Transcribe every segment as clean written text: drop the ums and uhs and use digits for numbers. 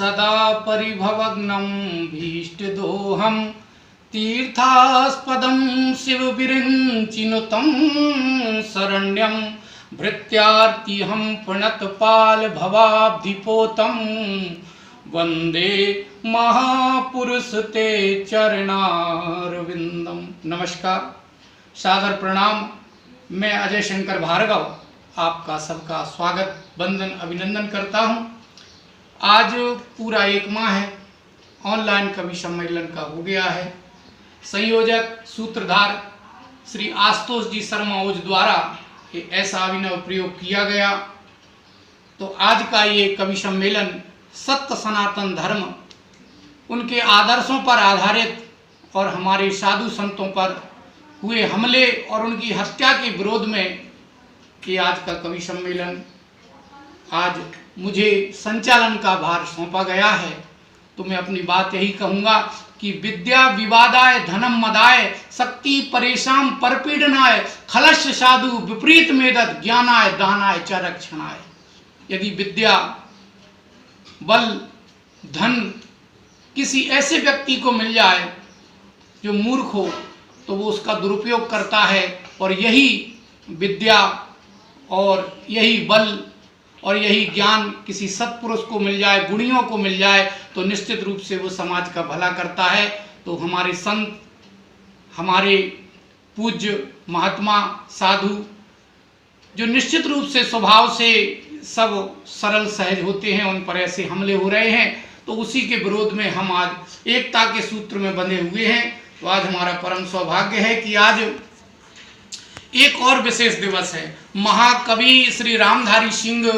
सदा परिभवग्नं भीष्टदोहं तीर्थास्पदं शिवविरिञ्चिनुतं शरण्यं भृत्यार्तिहं प्रणतपालभवाब्धिपोतं वंदे महापुरुष ते चरणारविंदम। नमस्कार, सादर प्रणाम। मैं अजय शंकर भार्गव आपका सबका स्वागत, वंदन, अभिनंदन करता हूं। आज पूरा एक माह है ऑनलाइन कवि सम्मेलन का हो गया है। संयोजक सूत्रधार श्री आशुतोष जी शर्मा ओझ द्वारा ऐसा अभिनव प्रयोग किया गया। तो आज का ये कवि सम्मेलन सत्य सनातन धर्म, उनके आदर्शों पर आधारित और हमारे साधु संतों पर हुए हमले और उनकी हत्या के विरोध में कि आज का कवि सम्मेलन, आज मुझे संचालन का भार सौंपा गया है। तो मैं अपनी बात यही कहूँगा कि विद्या विवादाय धनम मदाय शक्ति परेशान परपीडनाय खलश साधु विपरीत मेदत ज्ञानाय दानाय च रक्षणाय। यदि विद्या, बल, धन किसी ऐसे व्यक्ति को मिल जाए जो मूर्ख हो तो वो उसका दुरुपयोग करता है, और यही विद्या और यही बल और यही ज्ञान किसी सत्पुरुष को मिल जाए, गुणियों को मिल जाए, तो निश्चित रूप से वो समाज का भला करता है। तो हमारे संत, हमारे पूज्य महात्मा साधु जो निश्चित रूप से स्वभाव से सब सरल सहज होते हैं, उन पर ऐसे हमले हो रहे हैं। तो उसी के विरोध में हम आज एकता के सूत्र में बंधे हुए हैं। तो आज हमारा परम सौभाग्य है कि आज एक और विशेष दिवस है। महाकवि श्री रामधारी सिंह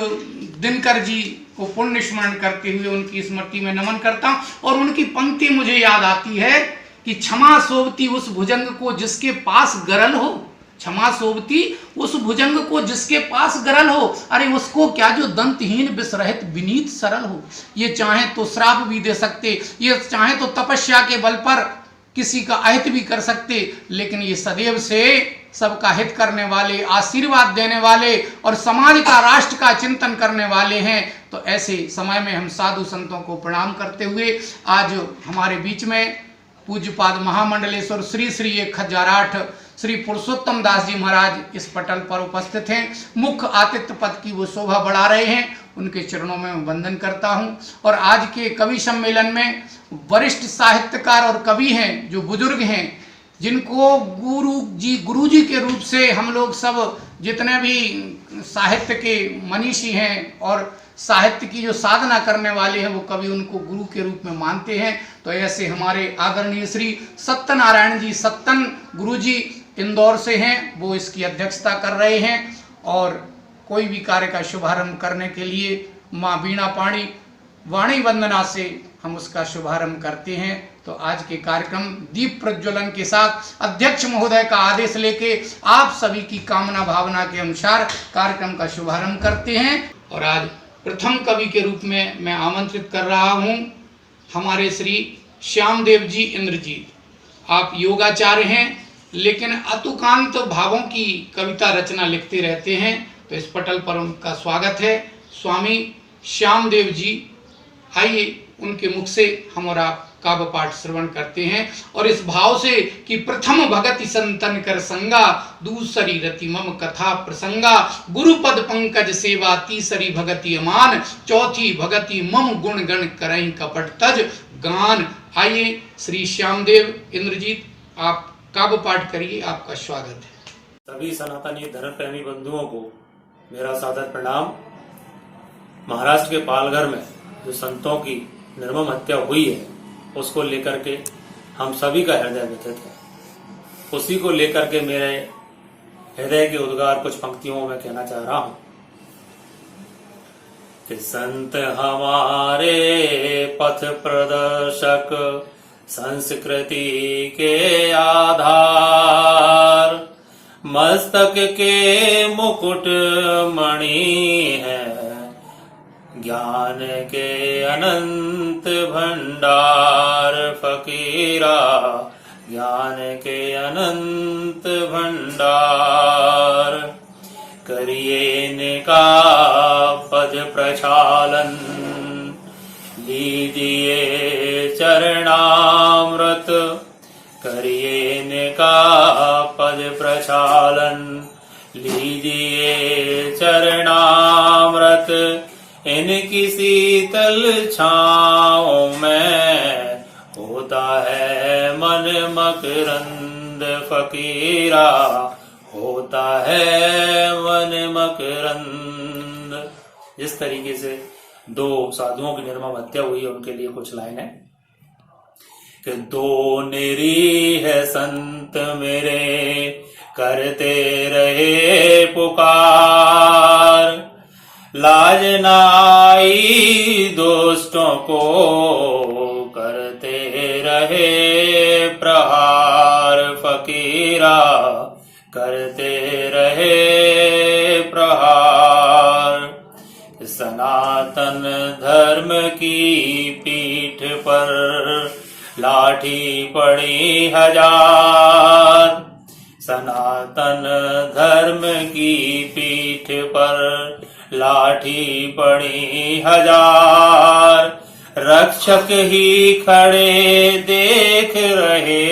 दिनकर जी को पुण्य स्मरण करते हुए उनकी स्मृति में नमन करता हूं। और उनकी पंक्ति मुझे याद आती है कि क्षमा सोवती उस भुजंग को जिसके पास गरल हो। क्षमा सोवती उस भुजंग को जिसके पास गरल हो। अरे उसको क्या जो दंतहीन विषरहित विनीत सरल हो। ये चाहे तो श्राप भी दे सकते, ये चाहे तो तपस्या के बल पर किसी का अहित भी कर सकते, लेकिन ये सदैव से सबका हित करने वाले, आशीर्वाद देने वाले और समाज का, राष्ट्र का चिंतन करने वाले हैं। तो ऐसे समय में हम साधु संतों को प्रणाम करते हुए आज हमारे बीच में पूज्यपाद महामंडलेश्वर श्री श्री 1008 श्री पुरुषोत्तम दास जी महाराज इस पटल पर उपस्थित हैं। मुख्य आतिथ्य पद की वो शोभा बढ़ा रहे हैं। उनके चरणों में मैं वंदन करता हूं। और आज के कवि सम्मेलन में वरिष्ठ साहित्यकार और कवि हैं, जो बुजुर्ग हैं, जिनको गुरु जी के रूप से हम लोग सब जितने भी साहित्य के मनीषी हैं और साहित्य की जो साधना करने वाले हैं, वो कवि उनको गुरु के रूप में मानते हैं। तो ऐसे हमारे आदरणीय श्री सत्यनारायण जी सत्तन गुरु जी इंदौर से हैं, वो इसकी अध्यक्षता कर रहे हैं। और कोई भी कार्य का शुभारंभ करने के लिए माँ वीणा पाणी वाणी वंदना से हम उसका शुभारंभ करते हैं। तो आज के कार्यक्रम दीप प्रज्वलन के साथ अध्यक्ष महोदय का आदेश लेके आप सभी की कामना भावना के अनुसार कार्यक्रम का शुभारंभ करते हैं। और आज प्रथम कवि के रूप में मैं आमंत्रित कर रहा हूं हमारे श्री श्यामदेव जी इंद्रजीत। आप योगाचार्य हैं, लेकिन अतुकांत भावों की कविता रचना लिखते रहते हैं। तो इस पटल पर उनका स्वागत है। स्वामी श्यामदेव जी, आइए उनके मुख से हम और आप काव्य पाठ श्रवण करते हैं। और इस भाव से कि प्रथम भगति संतन कर संगा, दूसरी रति मम कथा प्रसंगा, गुरुपद पंकज सेवा, तीसरी भगति अमान, चौथी भगति मम गुण गण करई कपट तज गान। आइए श्री श्यामदेव इंद्रजीत, आप काव्य पाठ करिए। आपका स्वागत है। सभी सनातनी धर्म प्रेमी बंधुओं को मेरा सादर प्रणाम। महाराष्ट्र के पालघर में जो संतों की निर्मम हत्या हुई है, उसको लेकर के हम सभी का हृदय व्यथित है। उसी को लेकर के मेरे हृदय के उद्गार कुछ पंक्तियों में कहना चाह रहा हूं कि संत हमारे पथ प्रदर्शक, संस्कृति के आधार, मस्तक के मुकुट मणि है, ज्ञान के अनंत भंडार फकीरा, ज्ञान के अनंत भंडार। करिए इनका पद प्रचालन, लीजिए चरणामृत, करिए इनका पद प्रचालन। लीजिए चरणामृत, इनकी शीतल छाँव में होता है मन मकरंद फकीरा, होता है मन मकरंद। जिस तरीके से दो साधुओं की निर्मम हत्या हुई है, उनके लिए कुछ लाइन है कि दो निरीह संत मेरे करते रहे पुकार, लाज न आई दुष्टों को करते रहे प्रहार फकीरा, करते रहे प्रहार। सनातन धर्म की पीठ पर लाठी पड़ी हजार, सनातन धर्म की पीठ पर लाठी पड़ी हजार। रक्षक ही खड़े देख रहे,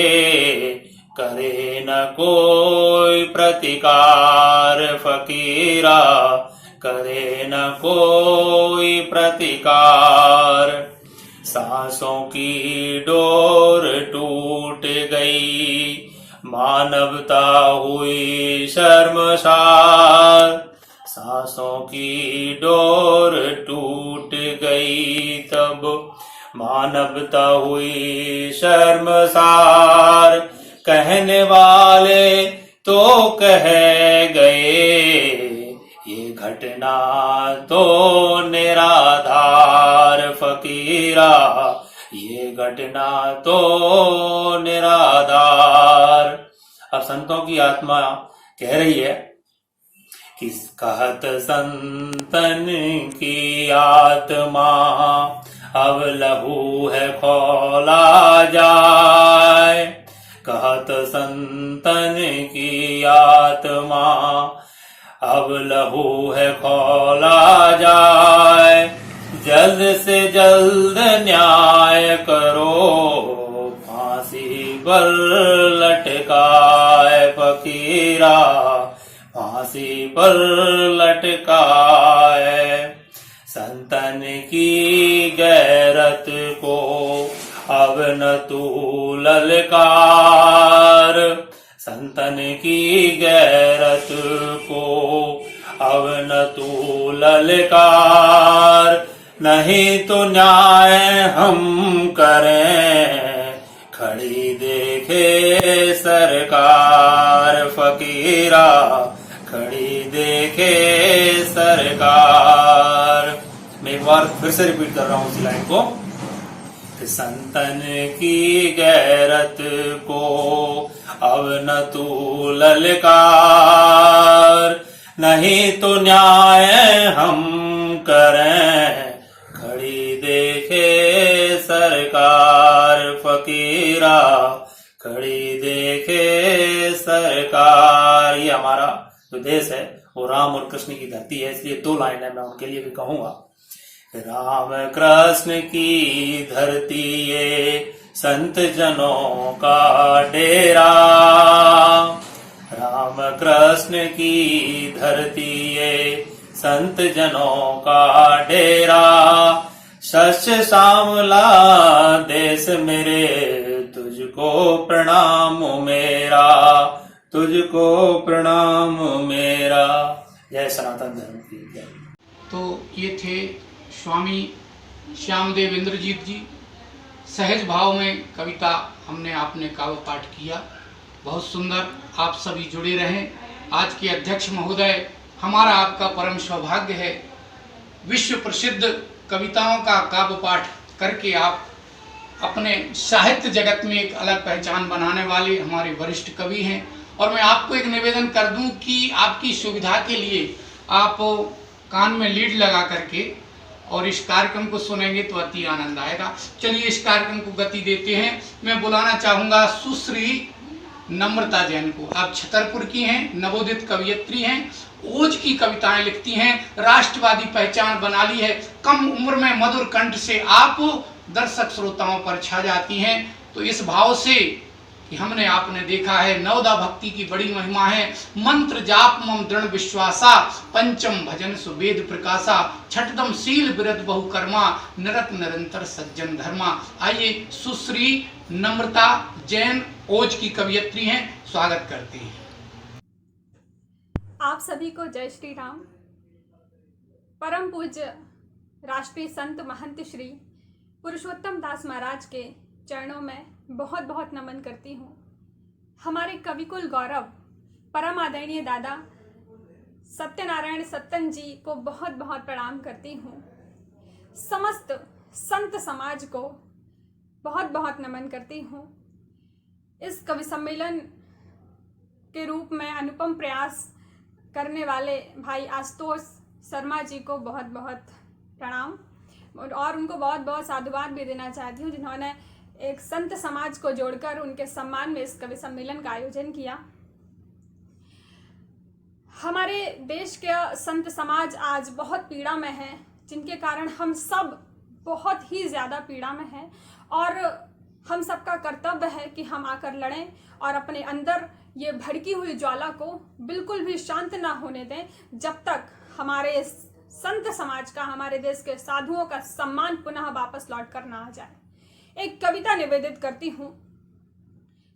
करे न कोई प्रतिकार फकीरा, करे न कोई प्रतिकार। सांसों की डोर टूट गई, मानवता हुई शर्मसार। सांसों की डोर टूट गई, तब मानवता हुई शर्मसार। कहने वाले तो कह गए, ये घटना तो निराधार फकीरा, ये घटना तो निराधार। अब संतों की आत्मा कह रही है कि कहत संतन की आत्मा अब लहू है खौला जाए, कहत संतन की आत्मा अब लहू है खौला जाए। जल्द से जल्द न्याय करो, फांसी पर लटकाए फकीरा, फांसी पर लटकाए। संतन की गैरत को अब न तू ललकार, संतन की गैरत को अब न तू ललकार। नहीं तो न्याय हम करें, खड़ी देखे सरकार फकीरा, खड़ी देखे सरकार। मैं एक बार फिर से रिपीट कर रहा हूं इस लाइन को। संतन की गैरत को अब न तू ललकार, नहीं तो न्याय हम करें, खड़ी देखे सरकार फकीरा, खड़ी देखे सरकार। ये हमारा जो देश है वो राम और कृष्ण की धरती है, इसलिए दो लाइन है, मैं उनके लिए भी कहूंगा। राम कृष्ण की धरती ये संत जनों का डेरा, राम कृष्ण की धरती ये संत जनों का डेरा। शस्य श्यामला देश मेरे, तुझको प्रणाम मेरा, तुझको प्रणाम मेरा। जय सनातन धर्म की जय। तो ये थे स्वामी श्यामदेव इंद्रजीत जी। सहज भाव में कविता हमने आपने काव्य पाठ किया, बहुत सुंदर। आप सभी जुड़े रहें। आज के अध्यक्ष महोदय, हमारा आपका परम सौभाग्य है, विश्व प्रसिद्ध कविताओं का काव्य पाठ करके आप अपने साहित्य जगत में एक अलग पहचान बनाने वाले हमारे वरिष्ठ कवि हैं। और मैं आपको एक निवेदन कर दूं कि आपकी सुविधा के लिए आप कान में लीड लगा करके और इस कार्यक्रम को सुनेंगे तो अति आनंद आएगा। चलिए इस कार्यक्रम को गति देते हैं। मैं बुलाना चाहूँगा सुश्री नम्रता जैन को। आप छतरपुर की हैं, नवोदित कवयित्री हैं ओज की कविताएं लिखती हैं, राष्ट्रवादी पहचान बना ली है। कम उम्र में मधुर कंठ से आप दर्शक श्रोताओं पर छा जाती हैं। तो इस भाव से कि हमने आपने देखा है नवदा भक्ति की बड़ी महिमा है। मंत्र जाप मम दृढ़ विश्वासा, पंचम भजन सुवेद प्रकाशा, छठदम शील विरत बहुकर्मा, निरत निरंतर सज्जन धर्मा। आइए सुश्री नम्रता जैन ओज की कवियत्री हैं, स्वागत करते हैं। आप सभी को जय श्री राम। परम पूज्य राष्ट्रीय संत महंत श्री पुरुषोत्तम दास महाराज के चरणों में बहुत बहुत नमन करती हूँ। हमारे कविकुल गौरव परम आदरणीय दादा सत्यनारायण सत्तन जी को बहुत बहुत प्रणाम करती हूँ। समस्त संत समाज को बहुत बहुत नमन करती हूँ। इस कवि सम्मेलन के रूप में अनुपम प्रयास करने वाले भाई आशुतोष शर्मा जी को बहुत बहुत प्रणाम और उनको बहुत बहुत साधुवाद भी देना चाहती हूँ, जिन्होंने एक संत समाज को जोड़कर उनके सम्मान में इस कवि सम्मेलन का आयोजन किया। हमारे देश के संत समाज आज बहुत पीड़ा में है, जिनके कारण हम सब बहुत ही ज़्यादा पीड़ा में हैं और हम सबका कर्तव्य है कि हम आकर लड़ें और अपने अंदर ये भड़की हुई ज्वाला को बिल्कुल भी शांत ना होने दें, जब तक हमारे संत समाज का, हमारे देश के साधुओं का सम्मान पुनः वापस लौट कर ना आ जाए। एक कविता निवेदित करती हूँ,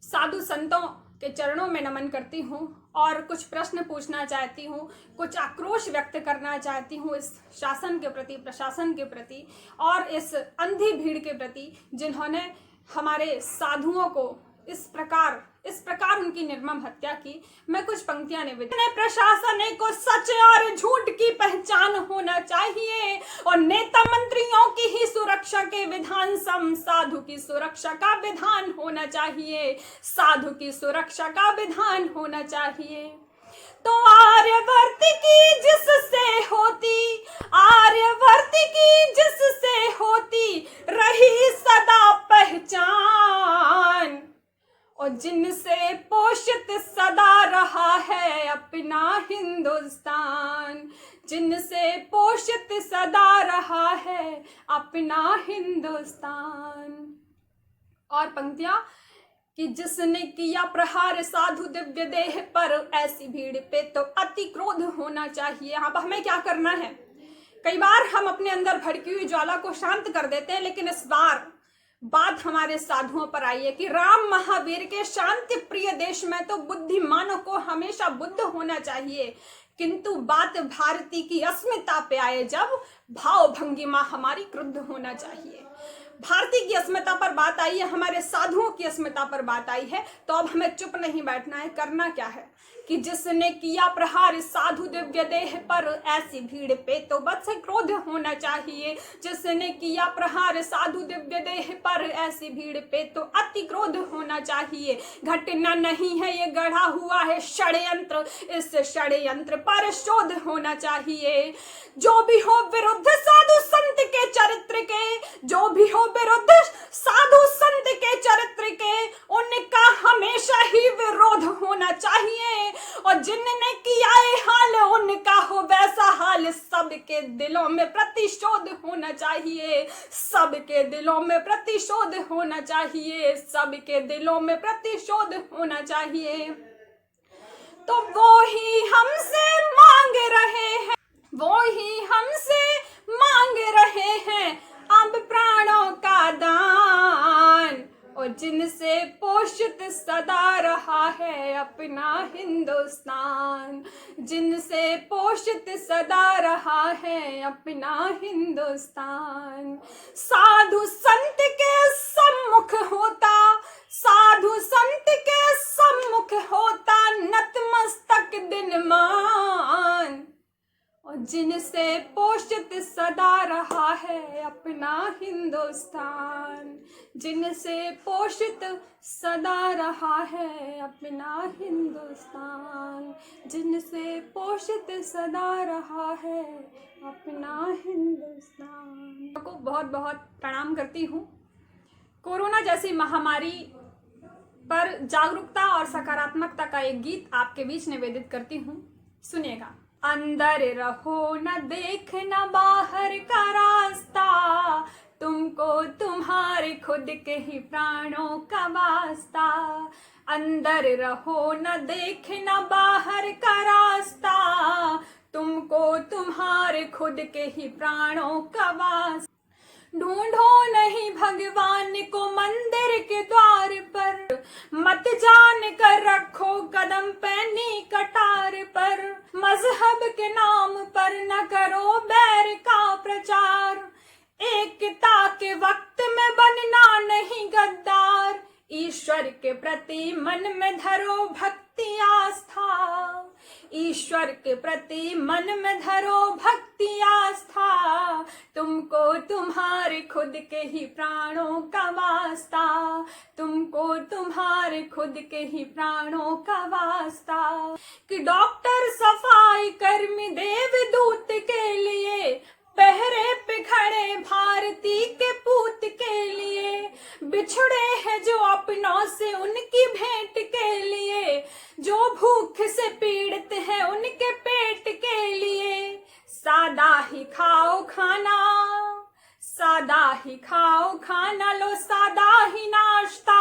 साधु संतों के चरणों में नमन करती हूँ और कुछ प्रश्न पूछना चाहती हूँ, कुछ आक्रोश व्यक्त करना चाहती हूँ इस शासन के प्रति, प्रशासन के प्रति और इस अंधी भीड़ के प्रति, जिन्होंने हमारे साधुओं को इस प्रकार उनकी निर्मम हत्या की। मैं कुछ पंक्तियां निवेदित। प्रशासन को सच और झूठ की पहचान होना चाहिए और नेता मंत्रियों की ही सुरक्षा के विधान सम साधु की सुरक्षा का विधान होना चाहिए, साधु की सुरक्षा का विधान होना चाहिए। तो आर्यवर्त की जिससे होती रही सदा पहचान और जिनसे पोषित सदा रहा है अपना हिंदुस्तान, जिनसे पोषित सदा रहा है अपना हिंदुस्तान। और पंक्तियां कि जिसने किया प्रहार साधु दिव्य देह पर, ऐसी भीड़ पे तो अति क्रोध होना चाहिए। अब हमें क्या करना है? कई बार हम अपने अंदर भड़की हुई ज्वाला को शांत कर देते हैं, लेकिन इस बार बात हमारे साधुओं पर आई है कि राम महावीर के शांति प्रिय देश में तो बुद्धिमानों को हमेशा बुद्ध होना चाहिए, किंतु बात भारती की अस्मिता पे आए जब भाव भंगिमा हमारी क्रुद्ध होना चाहिए। भारती की अस्मिता पर बात आई है, हमारे साधुओं की अस्मिता पर बात आई है, तो अब हमें चुप नहीं बैठना है। करना क्या है कि जिसने किया प्रहार साधु दिव्य देह पर, ऐसी भीड़ पे तो बस क्रोध होना चाहिए। जिसने किया प्रहार साधु दिव्य देह पर, ऐसी भीड़ पे तो अति क्रोध होना चाहिए। घटना नहीं है ये गढ़ा हुआ है षड्यंत्र, इस षड्यंत्र पर शोध होना चाहिए। जो भी हो विरुद्ध साधु संत के चरित्र के, जो भी हो विरुद्ध साधु संत के चरित्र के, उनका हमेशा ही विरोध होना चाहिए। और जिनने किया है हाल उनका हो वैसा हाल, सबके दिलों में प्रतिशोध होना चाहिए, सबके दिलों में प्रतिशोध होना चाहिए, सबके दिलों में प्रतिशोध होना चाहिए। तो वो ही हमसे मांग रहे हैं, वो ही हमसे मांग रहे हैं अब प्राणों का दान, और जिनसे पोषित सदा रहा है अपना हिंदुस्तान, जिनसे पोषित सदा रहा है अपना हिंदुस्तान। साधु संत के सम्मुख होता, साधु संत के सम्मुख होता नतमस्तक दिनमान, और जिनसे पोषित सदा रहा है अपना हिंदुस्तान, जिनसे पोषित सदा रहा है अपना हिंदुस्तान, जिनसे पोषित सदा रहा है अपना हिंदुस्तान। को बहुत बहुत प्रणाम करती हूँ। कोरोना जैसी महामारी पर जागरूकता और सकारात्मकता का एक गीत आपके बीच निवेदित करती हूँ, सुनिएगा। अंदर रहो न देखना बाहर का रास्ता, तुमको तुम्हारे खुद के ही प्राणों का वास्ता। अंदर रहो न देखना बाहर का रास्ता, तुमको तुम्हारे खुद के ही प्राणों का वास्ता। ढूंढो नहीं भगवान को मंदिर के द्वार पर, मत जान कर रखो कदम पैनी कटार पर। मजहब के नाम पर न करो बैर का प्रचार, एकता के वक्त में बनना नहीं गद्दार। ईश्वर के प्रति मन में धरो भक्ति आस्था, ईश्वर के प्रति मन में धरो भक्ति आस्था। तुमको तुम्हारे खुद के ही प्राणों का वास्ता, तुमको तुम्हारे खुद के ही प्राणों का वास्ता। कि डॉक्टर सफाई कर्मी देवदूत के लिए, पहरे पे खड़े भारती के पूत के लिए। बिछड़े हैं जो अपनों से उनकी भेंट के लिए, जो भूख से पीड़ित हैं उनके पेट के लिए। सादा ही खाओ खाना, सादा ही खाओ खाना, लो सादा ही नाश्ता।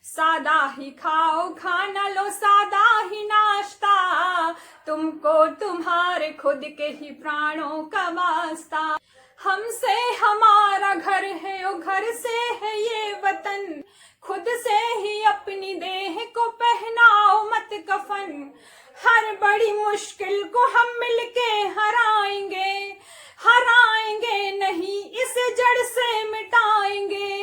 सादा ही खाओ खाना, लो सादा ही नाश्ता। तुमको तुम्हारे खुद के ही प्राणों का वास्ता। हमसे हमारा घर है और घर से है ये वतन, खुद से ही अपनी देह को पहनाओ मत कफन। हर बड़ी मुश्किल को हम मिलके हराएंगे, हराएंगे नहीं इसे जड़ से मिटाएंगे,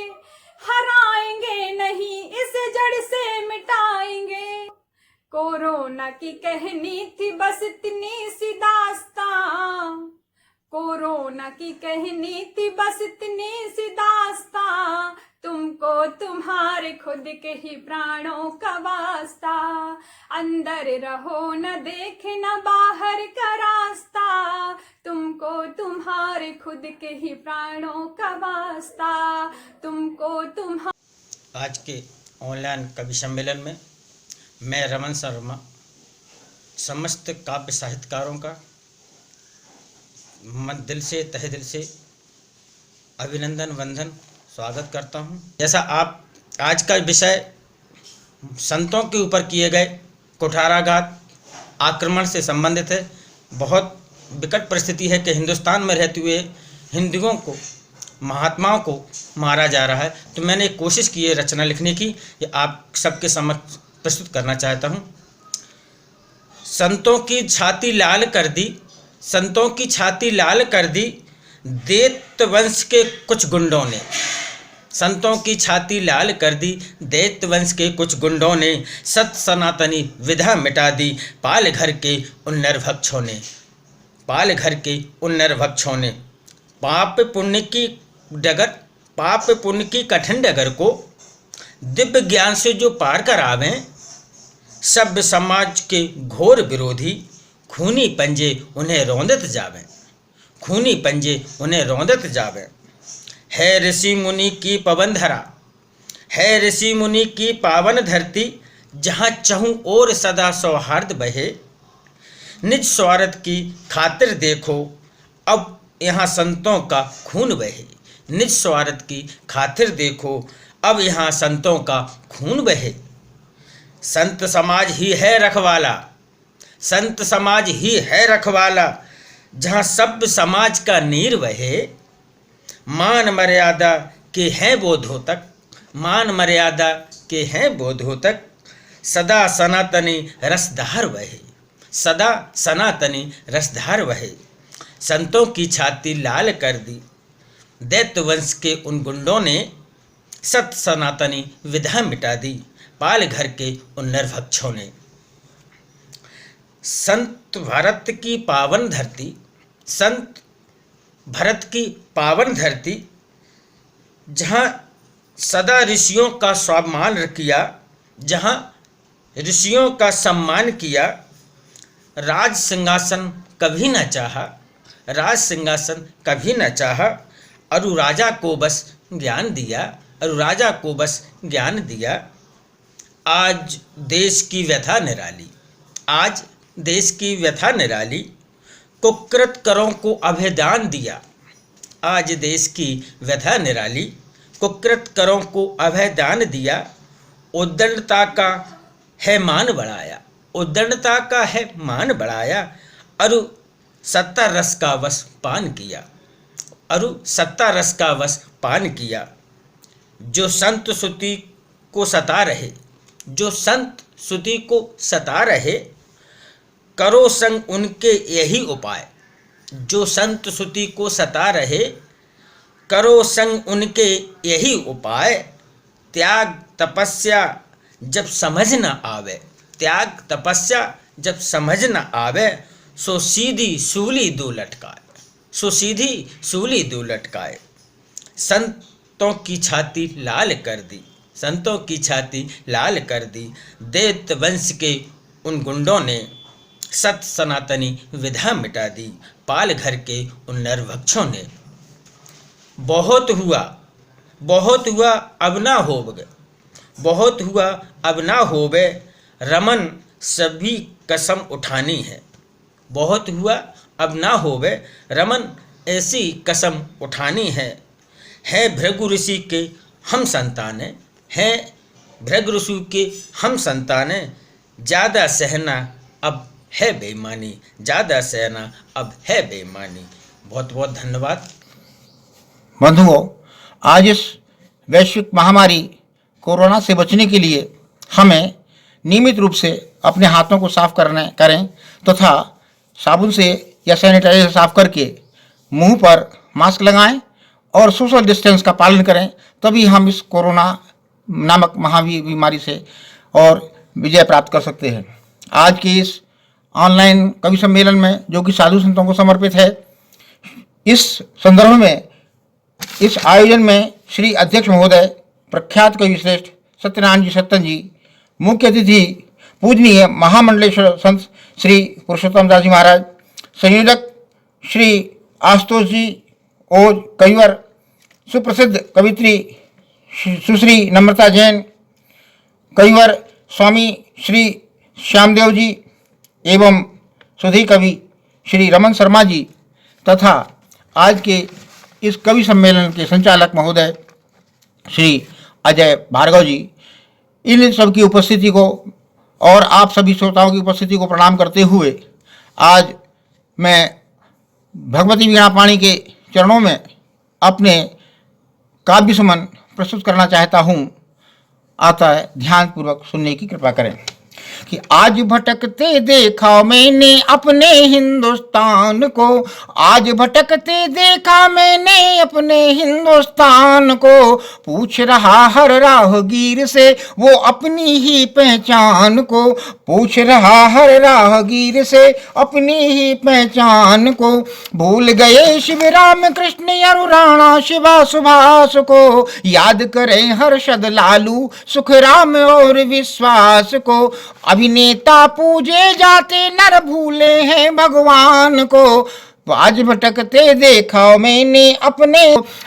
हराएंगे नहीं इसे जड़ से मिटाएंगे। कोरोना की कहनी थी बस इतनी सी दास्तां, कोरोना की कहनी थी बस इतनी सी दास्तां। तुमको तुम्हारे खुद के ही प्राणों का वास्ता। अंदर रहो न देखना बाहर का रास्ता, तुमको तुम्हारे खुद के ही प्राणों का वास्ता। तुमको तुम्हारे। आज के ऑनलाइन कवि सम्मेलन में मैं रमन शर्मा समस्त काव्य साहित्यकारों का मन दिल से तहे दिल से अभिनंदन वंदन स्वागत करता हूं। जैसा आप आज का विषय संतों के ऊपर किए गए कुठाराघात आक्रमण से संबंधित है। बहुत विकट परिस्थिति है कि हिंदुस्तान में रहते हुए हिंदुओं को, महात्माओं को मारा जा रहा है। तो मैंने एक कोशिश की है रचना लिखने की, ये आप सबके समक्ष प्रस्तुत करना चाहता हूँ। संतों की छाती लाल कर दी, संतों की छाती लाल कर दी दैत्य वंश के कुछ गुंडों ने। संतों की छाती लाल कर दी दैत्य वंश के कुछ गुंडों ने, सत सनातनी विधा मिटा दी पाल घर के उन नरभक्षों ने, पाल घर के उन नरभक्षों ने। पाप पुण्य की डगर, पाप पुण्य की कठिन डगर को दिव्य ज्ञान से जो पार कर आवें, सभ्य समाज के घोर विरोधी खूनी पंजे उन्हें रौंदत जावें, खूनी पंजे उन्हें रौंदत जावें। है ऋषि मुनि की पवन धरा, है ऋषि मुनि की पावन धरती, जहाँ चहु ओर सदा सौहार्द बहे। निज स्वार्थ की खातिर देखो अब यहाँ संतों का खून बहे, निज स्वार्थ की खातिर देखो अब यहाँ संतों का खून बहे। संत समाज ही है रखवाला, संत समाज ही है रखवाला, जहाँ सभ्य समाज का नीर बहे। मान मर्यादा के हैं बोधोतक, मान मर्यादा के हैं बोधोतक, सदा सनातनी रसधार बहे, सदा सनातनी रसधार बहे। संतों की छाती लाल कर दी दैत्य वंश के उन गुंडों ने, सत सनातनी विधा मिटा दी पाल घर के उन नरभक्षों ने। संत भारत की पावन धरती, संत भरत की पावन धरती, जहाँ सदा ऋषियों का सम्मान किया, जहाँ ऋषियों का सम्मान किया। राज सिंहासन कभी न चाहा, राज सिंहासन कभी न चाहा, अरु राजा को बस ज्ञान दिया, अरु राजा को बस ज्ञान दिया। आज देश की व्यथा निराली, आज देश की व्यथा निराली, कुकृत करों को अभयदान दिया। आज देश की व्यथा निराली, कुकृत करों को अभयदान दिया। उद्दंडता का है मान बढ़ाया, उद्दंडता का है मान बढ़ाया। अरु सत्ता रस का वश पान किया, अरु सत्ता रस का वश पान किया। जो संत सुति को सता रहे, जो संत सुति को सता रहे, करो संग उनके यही उपाय। जो संत सुति को सता रहे, करो संग उनके यही उपाय। त्याग तपस्या जब समझ न आवे, त्याग तपस्या जब समझ न आवे, सो सीधी सूली दो लटकाए, सो सीधी सूली दो लटकाए। संतों की छाती लाल कर दी, संतों की छाती लाल कर दी। दैत्य वंश के उन गुंडों ने सत सनातनी विधा मिटा दी। पाल घर के उन नरभक्षों ने बहुत हुआ, बहुत हुआ अब ना होवे, बहुत हुआ अब ना होवे। रमन सभी कसम उठानी है, बहुत हुआ अब ना होवे। रमन ऐसी कसम उठानी है भृगु ऋषि के हम संतान हैं भृगु ऋषि के हम संतान। ज़्यादा सहना अब है बेईमानी, ज़्यादा सहना अब है बेईमानी। बहुत बहुत धन्यवाद। बंधुओं, आज इस वैश्विक महामारी कोरोना से बचने के लिए हमें नियमित रूप से अपने हाथों को साफ करें तथा साबुन से या सैनिटाइजर साफ करके मुंह पर मास्क लगाएं और सोशल डिस्टेंस का पालन करें। तभी हम इस कोरोना नामक महाबीमारी से और विजय प्राप्त कर सकते हैं। आज के इस ऑनलाइन कवि सम्मेलन में, जो कि साधु संतों को समर्पित है, इस संदर्भ में इस आयोजन में श्री अध्यक्ष महोदय प्रख्यात कवि श्रेष्ठ सत्यनारायण जी सत्तन जी, मुख्य अतिथि पूजनीय महामंडलेश्वर संत श्री पुरुषोत्तम दास जी महाराज, संयोजक श्री आशुतोष जी ओज, कविवर सुप्रसिद्ध कवित्री सुश्री नम्रता जैन, कविवर स्वामी श्री श्यामदेव जी एवं सुधी कवि श्री रमन शर्मा जी तथा आज के इस कवि सम्मेलन के संचालक महोदय श्री अजय भार्गव जी, इन सब की उपस्थिति को और आप सभी श्रोताओं की उपस्थिति को प्रणाम करते हुए आज मैं भगवती वीणा पाणी के चरणों में अपने काव्य सुमन प्रस्तुत करना चाहता हूँ। आता है, ध्यानपूर्वक सुनने की कृपा करें। कि आज भटकते देखा मैंने अपने हिंदुस्तान को, आज भटकते देखा मैंने अपने हिंदुस्तान को। पूछ रहा हर राहगीर से वो अपनी ही पहचान को, पूछ रहा हर राहगीर से अपनी ही पहचान को। भूल गए शिव राम कृष्ण अरु राणा शिवा सुभाष को, याद करें हर्षद लालू सुखराम और विश्वास को। अभिनेता पूजे जाते नर भूले हैं भगवान को। आज भटकते देखा मैंने अपने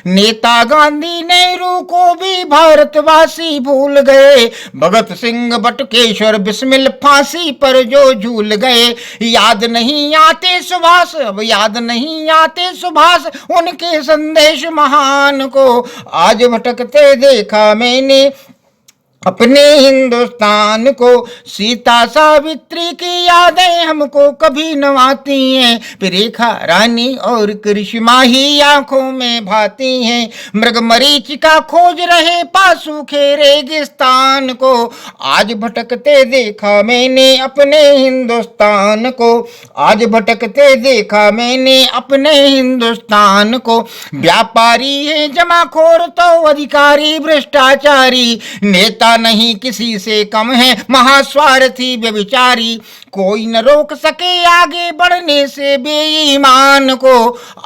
नेता गांधी नेहरू को भी भारतवासी भूल गए। भगत सिंह बटुकेश्वर बिस्मिल फांसी पर जो झूल गए। याद नहीं आते सुभाष, अब याद नहीं आते सुभाष उनके संदेश महान को। आज भटकते देखा मैंने अपने हिंदुस्तान को। सीता सावित्री की यादें हमको कभी न आती हैं, फिर रेखा रानी और करिश्मा ही आंखों में भाती हैं। मृग मरीचिका खोज रहे पासू के रेगिस्तान को। आज भटकते देखा मैंने अपने हिंदुस्तान को, आज भटकते देखा मैंने अपने हिंदुस्तान को। व्यापारी है जमाखोर तो अधिकारी भ्रष्टाचारी, नेता नहीं किसी से कम है महास्वार्थी व्यभिचारी। कोई न रोक सके आगे बढ़ने से बेईमान को।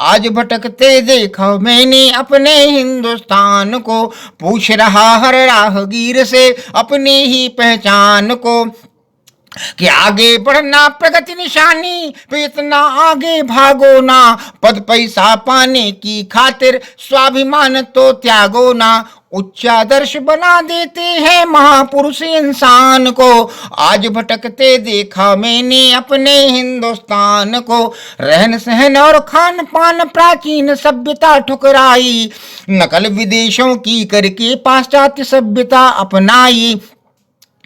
आज भटकते देखा मैंने अपने हिंदुस्तान को। पूछ रहा हर राहगीर से अपनी ही पहचान को। कि आगे बढ़ना प्रगति निशानी पे इतना आगे भागो ना। पद पैसा पाने की खातिर स्वाभिमान तो त्यागो ना। उच्च आदर्श बना देते हैं महापुरुष इंसान को। आज भटकते देखा मैंने अपने हिंदुस्तान को। रहन सहन और खान पान प्राचीन सभ्यता ठुकराई, नकल विदेशों की करके पाश्चात्य सभ्यता अपनाई।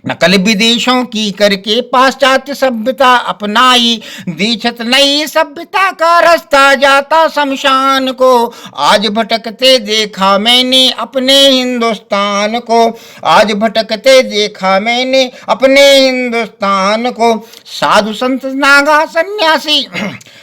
नकल विदेशों की करके पाश्चात्य सभ्यता अपनाई। दीक्षित नई सभ्यता का रास्ता जाता शमशान को। आज भटकते देखा मैंने अपने हिंदुस्तान को। आज भटकते देखा मैंने अपने हिंदुस्तान को। साधु संत नागा सन्यासी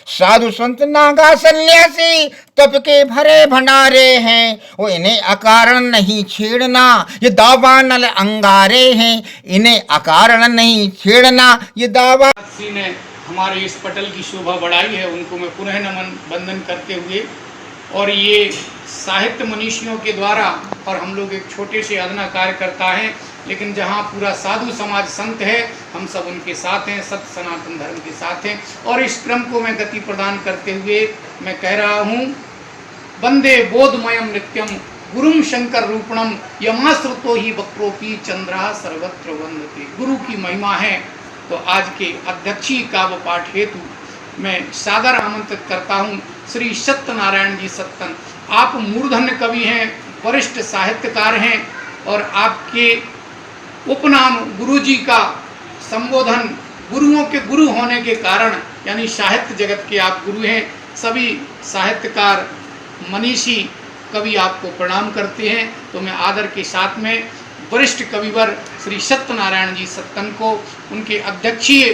साधु संत नागा सन्यासी तप के भरे भंडारे हैं। वो इन्हें अकारण नहीं छेड़ना, ये दावा नल अंगारे हैं। इन्हें अकारण नहीं छेड़ना, ये दावा। श्री ने हमारे इस पटल की शोभा बढ़ाई है, उनको मैं पुनः नमन वंदन करते हुए, और ये साहित्य मनीषियों के द्वारा, और हम लोग एक छोटे से अदना कार्य करता है, लेकिन जहाँ पूरा साधु समाज संत है, हम सब उनके साथ हैं, सत्य सनातन धर्म के साथ हैं। और इस क्रम को मैं गति प्रदान करते हुए मैं कह रहा हूँ, वंदे बोधमयम नित्यम गुरुम शंकर रूपणम यमाश्रुतो ही वक्रोपी चंद्रा सर्वत्र वंदते। गुरु की महिमा है। तो आज के अध्यक्षीय काव्य पाठ हेतु मैं सादर आमंत्रित करता हूँ श्री सत्यनारायण जी सत्तन। आप मूर्धन्य कवि हैं, वरिष्ठ साहित्यकार हैं, और आपके उपनाम गुरु जी का संबोधन गुरुओं के गुरु होने के कारण, यानी साहित्य जगत के आप गुरु हैं। सभी साहित्यकार मनीषी कवि आपको प्रणाम करते हैं। तो मैं आदर के साथ में वरिष्ठ कविवर श्री सत्यनारायण जी सत्तन को उनके अध्यक्षीय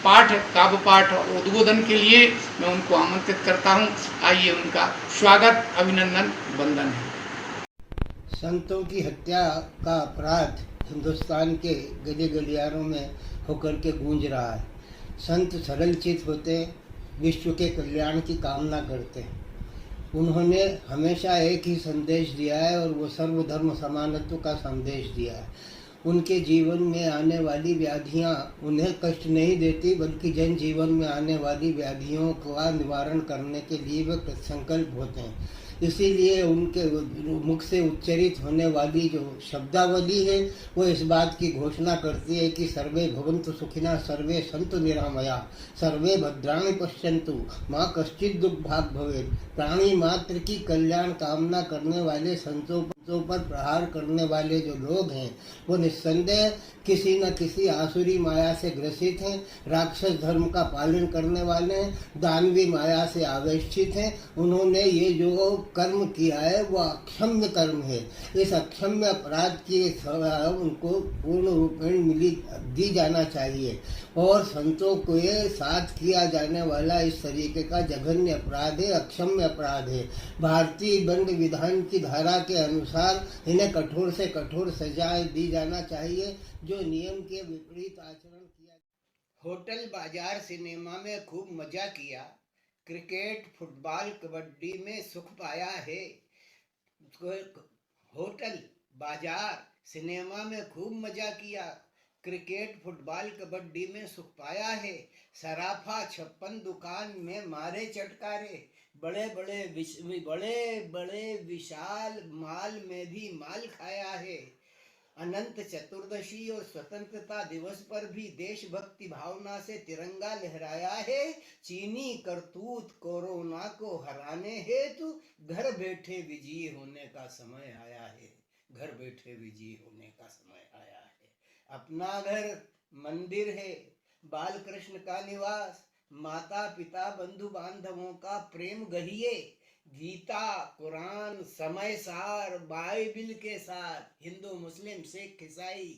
पाठ काव्य पाठ और उद्बोधन के लिए मैं उनको आमंत्रित करता हूं। आइए उनका स्वागत अभिनंदन वंदन है। संतों की हत्या का अपराध हिंदुस्तान के गली गलियारों में होकर के गूंज रहा है। संत सरल चित होते, विश्व के कल्याण की कामना करते हैं। उन्होंने हमेशा एक ही संदेश दिया है, और वो सर्वधर्म समानत्व का संदेश दिया है। उनके जीवन में आने वाली व्याधियां उन्हें कष्ट नहीं देती, बल्कि जन जीवन में आने वाली व्याधियों का निवारण करने के लिए वे संकल्प होते हैं। इसीलिए उनके मुख से उच्चरित होने वाली जो शब्दावली है, वो इस बात की घोषणा करती है कि सर्वे भवन्तु सुखिनः, सर्वे सन्तु निरामया, सर्वे भद्राणि पश्यन्तु, माँ कश्चित् दुर्भाग् भवेत्। प्राणी मात्र की कल्याण कामना करने वाले संतों पर प्रहार करने वाले जो लोग हैं, वो निस्संदेह किसी न किसी आसुरी माया से ग्रसित हैं, राक्षस धर्म का पालन करने वाले हैं, दानवी माया से आवेशित हैं। उन्होंने ये जो कर्म किया है वो अक्षम्य कर्म है। इस अक्षम्य अपराध की सजा उनको पूर्ण रूपेण दी जाना चाहिए, और संतों को ये साथ किया जाने वाला इस तरीके का जघन्य अपराध है, अक्षम्य अपराध है। भारतीय दंड विधान की धारा के अनुसार इन्हें कठोर से कठोर सजाएं दी जाना चाहिए, जो नियम के विपरीत आचरण किया। होटल बाजार सिनेमा में खूब मजा किया, क्रिकेट फुटबॉल कबड्डी में सुख पाया है। होटल बाजार सिनेमा में खूब मजा किया, क्रिकेट फुटबॉल कबड्डी में सुख पाया है। सराफा 56 दुकान में मारे चटकारे, बड़े बड़े विशाल माल में भी माल खाया है। अनंत चतुर्दशी और स्वतंत्रता दिवस पर भी देशभक्ति भावना से तिरंगा लहराया है। चीनी करतूत कोरोना को हराने हेतु घर बैठे विजयी होने का समय आया है। घर बैठे विजयी होने का समय आया है। अपना घर मंदिर है, बाल कृष्ण का निवास, माता पिता बंधु बांधवों का प्रेम गहिए। गीता कुरान समय सार बाइबिल के साथ हिंदू मुस्लिम सिख ईसाई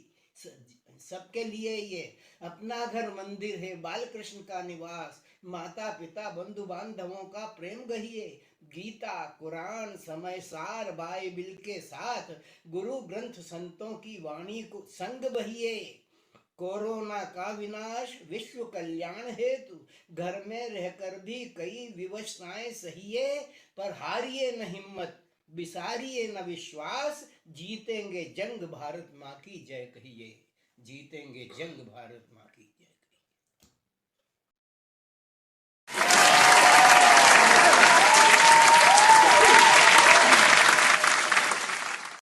सबके लिए ये अपना घर मंदिर है, बाल कृष्ण का निवास, माता पिता बंधु बांधवों का प्रेम गहिए। गीता कुरान समय सार बाइबिल के साथ गुरु ग्रंथ संतों की वाणी को संग बहिए। कोरोना का विनाश विश्व कल्याण हेतु घर में रहकर भी कई विवशताएं सहिए, पर हारिए न हिम्मत, बिसारिए न विश्वास, जीतेंगे जंग भारत माँ की जय कहिए। जीतेंगे जंग भारत माँ की जय।